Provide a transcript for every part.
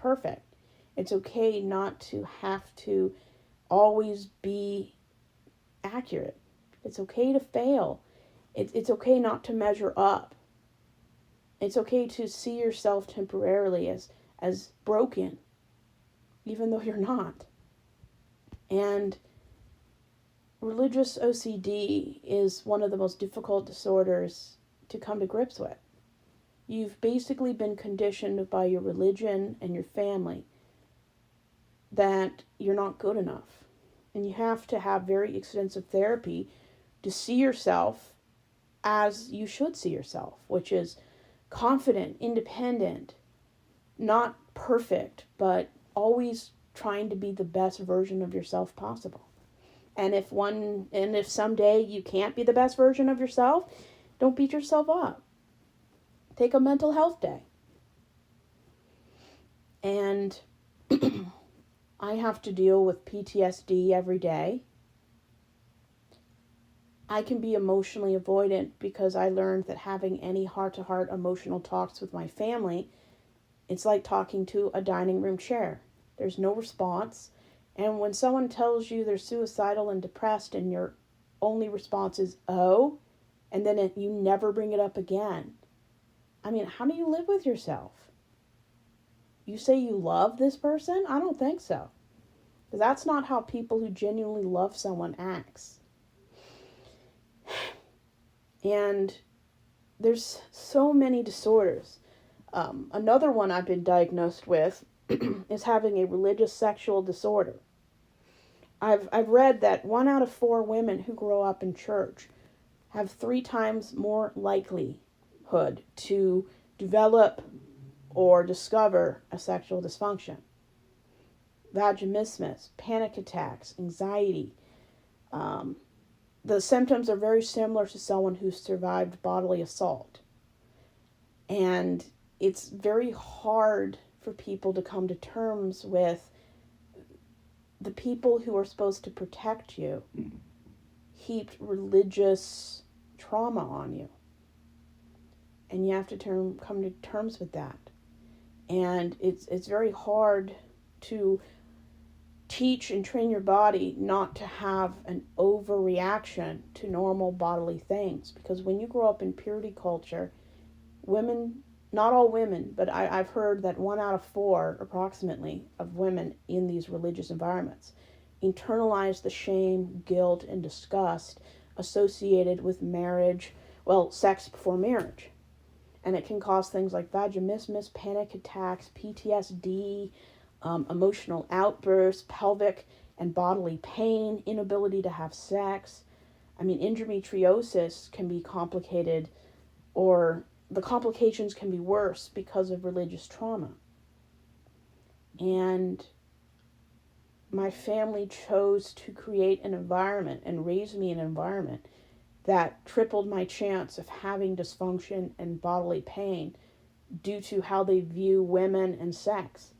perfect. It's okay not to have to always be accurate. It's okay to fail. It's okay not to measure up. It's okay to see yourself temporarily as broken, even though you're not. And religious OCD is one of the most difficult disorders to come to grips with. You've basically been conditioned by your religion and your family that you're not good enough. And you have to have very extensive therapy to see yourself as you should see yourself, which is confident, independent, not perfect, but always trying to be the best version of yourself possible. And if someday you can't be the best version of yourself, don't beat yourself up. Take a mental health day. And I have to deal with PTSD every day. I can be emotionally avoidant because I learned that having any heart-to-heart emotional talks with my family, it's like talking to a dining room chair. There's no response. And when someone tells you they're suicidal and depressed and your only response is, oh, and then you never bring it up again. I mean, how do you live with yourself? You say you love this person? I don't think so. Because that's not how people who genuinely love someone acts. And there's so many disorders. Another one I've been diagnosed with is having a religious sexual disorder. I've read that 1 out of 4 women who grow up in church have 3 times more likelihood to develop or discover a sexual dysfunction. Vaginismus, panic attacks, anxiety. The symptoms are very similar to someone who's survived bodily assault. And it's very hard for people to come to terms with the people who are supposed to protect you heaped religious trauma on you. And you have to come to terms with that. And it's very hard to teach and train your body not to have an overreaction to normal bodily things. Because when you grow up in purity culture, women, not all women, but I've heard that 1 out of 4, approximately, of women in these religious environments internalize the shame, guilt, and disgust associated with marriage, sex before marriage. And it can cause things like vaginismus, panic attacks, PTSD, emotional outbursts, pelvic and bodily pain, inability to have sex. I mean, endometriosis can be complicated, or the complications can be worse because of religious trauma. And my family chose to create an environment and raise me in an environment that tripled my chance of having dysfunction and bodily pain due to how they view women and sex.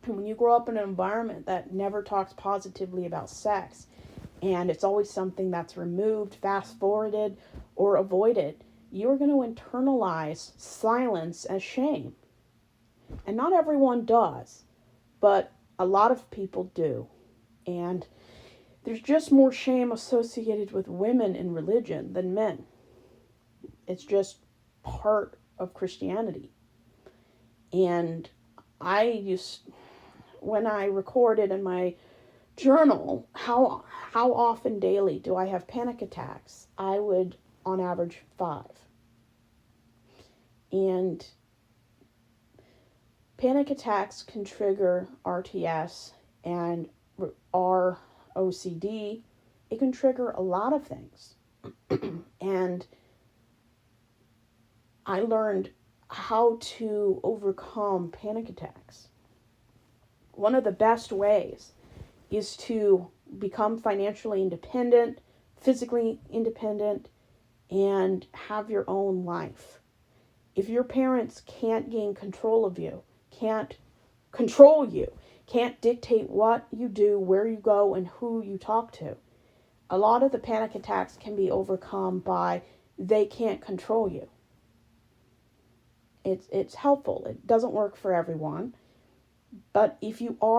And when you grow up in an environment that never talks positively about sex, and it's always something that's removed, fast-forwarded, or avoided, you're going to internalize silence as shame. And not everyone does, but a lot of people do. And there's just more shame associated with women in religion than men. It's just part of Christianity. And when I recorded in my journal, how often daily do I have panic attacks? I would, on average, 5. And panic attacks can trigger RTS and ROCD. It can trigger a lot of things. And I learned how to overcome panic attacks. One of the best ways is to become financially independent, physically independent, and have your own life. If your parents can't gain control of you, can't control you, can't dictate what you do, where you go, and who you talk to, a lot of the panic attacks can be overcome by they can't control you. It's helpful. It doesn't work for everyone. But if you are